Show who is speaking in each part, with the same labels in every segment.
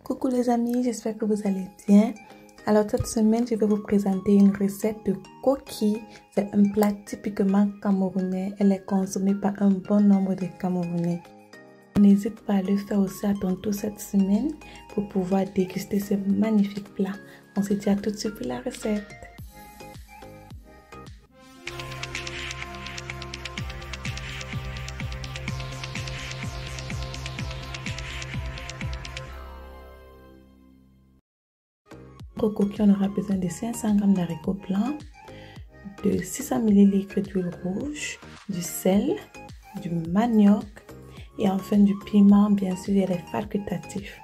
Speaker 1: Coucou les amis, j'espère que vous allez bien. Alors cette semaine, je vais vous présenter une recette de coquille. C'est un plat typiquement camerounais. Elle est consommée par un bon nombre de Camerounais. N'hésite pas à le faire aussi à ton tour cette semaine pour pouvoir déguster ce magnifique plat. On se dit à tout de suite pour la recette. Pour coquille, on aura besoin de 500 g d'haricots blancs, de 600 ml d'huile rouge, du sel, du manioc et enfin du piment, bien sûr, elle est facultatif.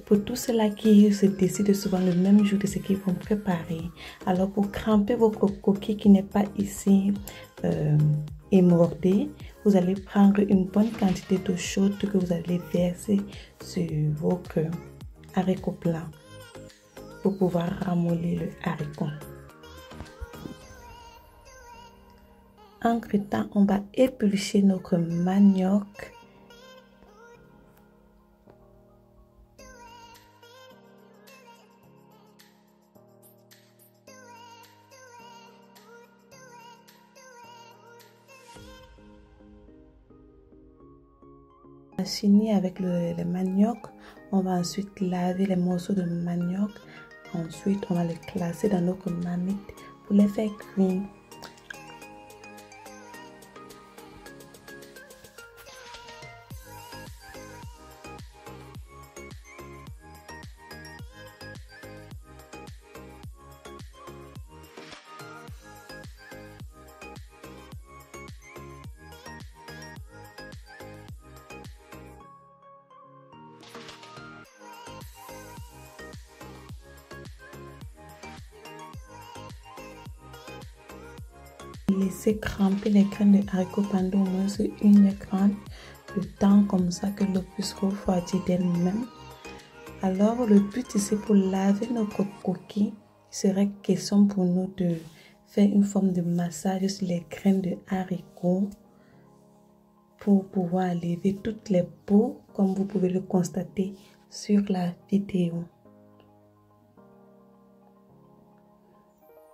Speaker 1: Pour tous ceux-là qui se décident souvent le même jour de ce qu'ils vont préparer, alors pour cramper votre coquille qui n'est pas ici émordée, vous allez prendre une bonne quantité d'eau chaude que vous allez verser sur votre haricot blanc pour pouvoir ramollir le haricot. Entre-temps, on va éplucher notre manioc. Fini avec le manioc, on va ensuite laver les morceaux de manioc. Ensuite, on va les classer dans notre marmite pour les faire cuire. Laissez cramper les graines de haricots pendant au moins 1h30, le temps comme ça que l'eau puisse refroidir d'elle-même. Alors le but ici pour laver notre coquille, il serait question pour nous de faire une forme de massage sur les graines de haricots pour pouvoir enlever toutes les peaux comme vous pouvez le constater sur la vidéo.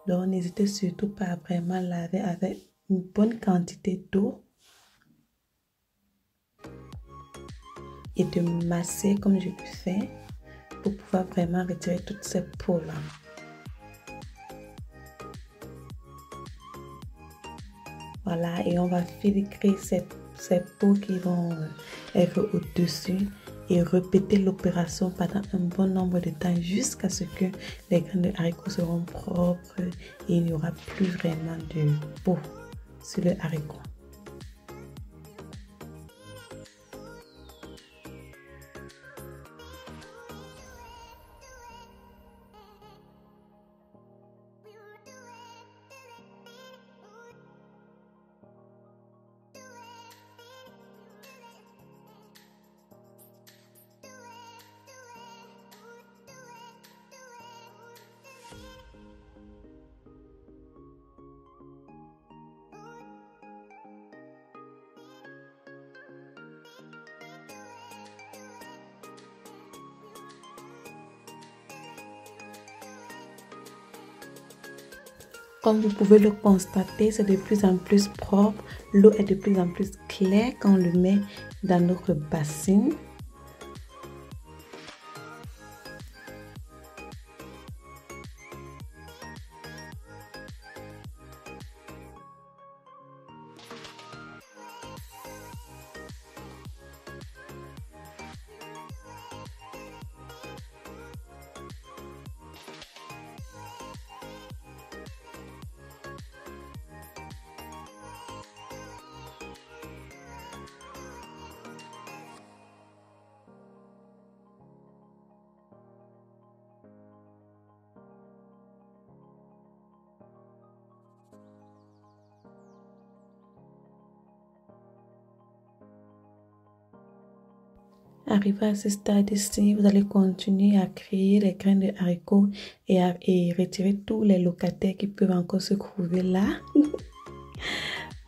Speaker 1: Donc, n'hésitez surtout pas à vraiment laver avec une bonne quantité d'eau et de masser comme je le fais pour pouvoir vraiment retirer toutes ces peaux-là. Voilà, et on va filtrer ces peaux qui vont être au-dessus et répéter l'opération pendant un bon nombre de temps jusqu'à ce que les graines de haricots seront propres et il n'y aura plus vraiment de peau sur le haricot. Comme vous pouvez le constater, c'est de plus en plus propre. L'eau est de plus en plus claire quand on le met dans notre bassine. Arrivé à ce stade-ci, vous allez continuer à créer les graines de haricots et retirer tous les locataires qui peuvent encore se trouver là.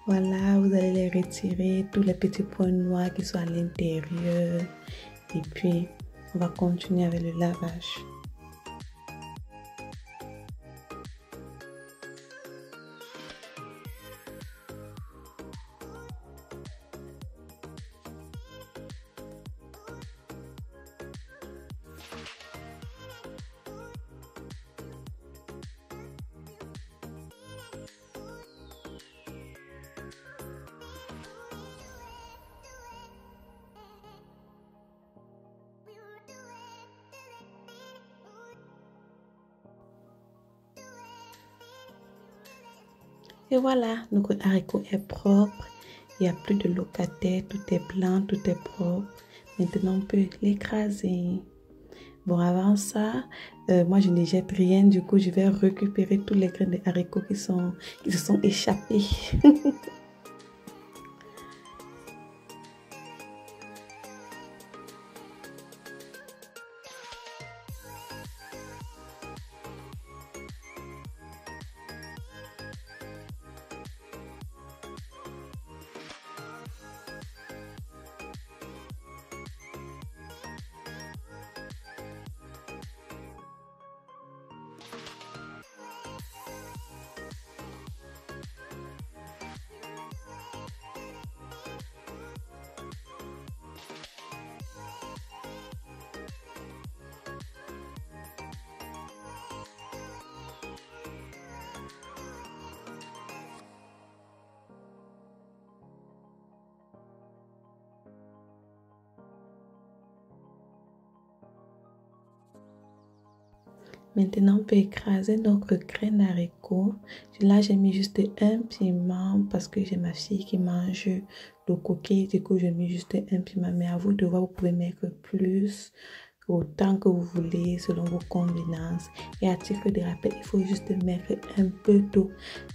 Speaker 1: Voilà, vous allez les retirer, tous les petits points noirs qui sont à l'intérieur. Et puis, On va continuer avec le lavage. Et voilà, notre haricot est propre. Il n'y a plus de locataire, tout est blanc, tout est propre. Maintenant, on peut l'écraser. Bon, avant ça, moi, je ne jette rien. Du coup, je vais récupérer tous les grains de haricots qui se sont échappés. Maintenant, on peut écraser notre grain d'haricot. Là, j'ai mis juste un piment parce que j'ai ma fille qui mange le coquille. Du coup, j'ai mis juste un piment. Mais à vous de voir, vous pouvez mettre plus, autant que vous voulez, selon vos convenances. Et à titre de rappel, il faut juste mettre un peu d'eau.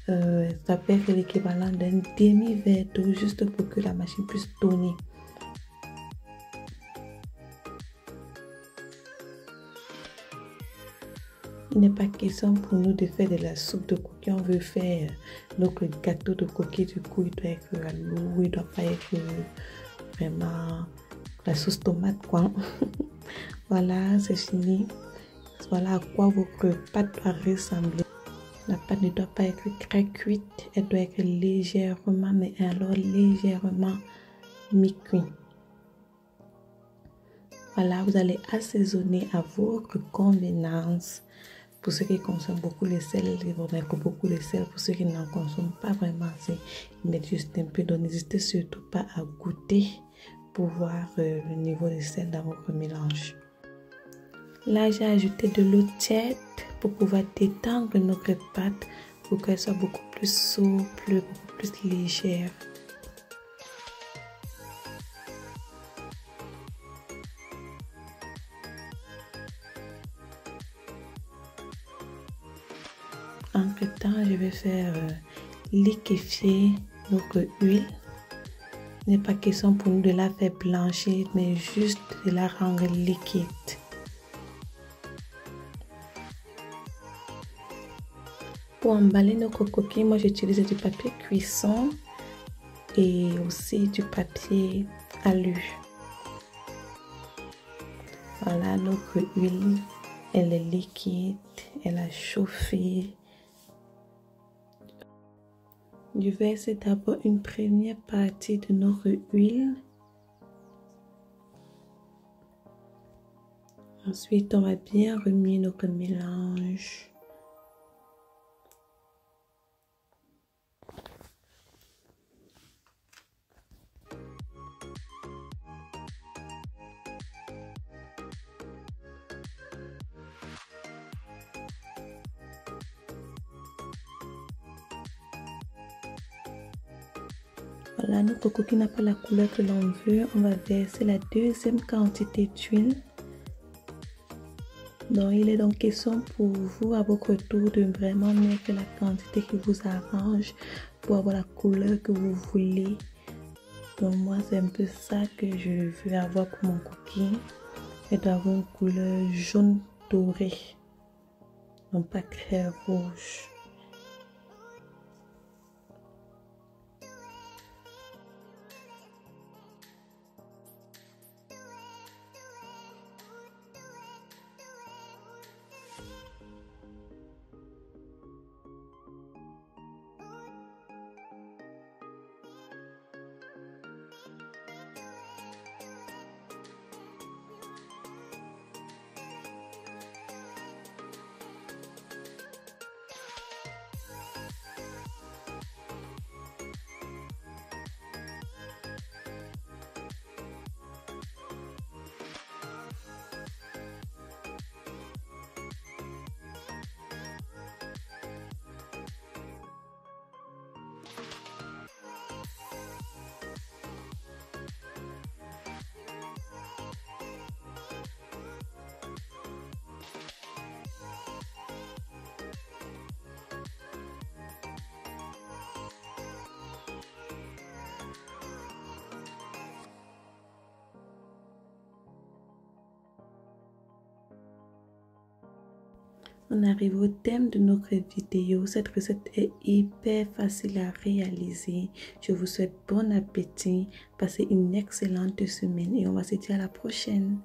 Speaker 1: Ça peut être l'équivalent d'un demi-verre d'eau, juste pour que la machine puisse tourner. Il n'est pas question pour nous de faire de la soupe de coquille. On veut faire notre gâteau de coquille. Du coup, il doit être à l'eau. Il ne doit pas être vraiment la sauce tomate, quoi. Voilà, c'est fini. Voilà à quoi votre pâte doit ressembler. La pâte ne doit pas être très cuite. Elle doit être légèrement, mais alors légèrement mi-cuite. Voilà, vous allez assaisonner à votre convenance. Pour ceux qui consomment beaucoup le sel, ils vont mettre beaucoup de sel. Pour ceux qui n'en consomment pas vraiment, ils mettent juste un peu. Donc, n'hésitez surtout pas à goûter pour voir le niveau de sel dans votre mélange. Là, j'ai ajouté de l'eau tiède pour pouvoir détendre notre pâte pour qu'elle soit beaucoup plus souple, beaucoup plus légère. Entre-temps, je vais faire liquéfier notre huile. Il n'est pas question pour nous de la faire blanchir, mais juste de la rendre liquide. Pour emballer nos coquilles, moi j'utilise du papier cuisson et aussi du papier alu. Voilà, notre huile, elle est liquide, elle a chauffé. Je vais essayer d'abord une première partie de notre huile. Ensuite, on va bien remuer notre mélange. Voilà, notre coquille n'a pas la couleur que l'on veut. On va verser la deuxième quantité d'huile. Donc, il est donc question pour vous, à votre tour, de vraiment mettre la quantité qui vous arrange pour avoir la couleur que vous voulez. Donc, moi, c'est un peu ça que je veux avoir pour mon coquille. Elle doit avoir une couleur jaune doré, non pas clair rouge. On arrive au thème de notre vidéo. Cette recette est hyper facile à réaliser. Je vous souhaite bon appétit. Passez une excellente semaine et on va se dire à la prochaine.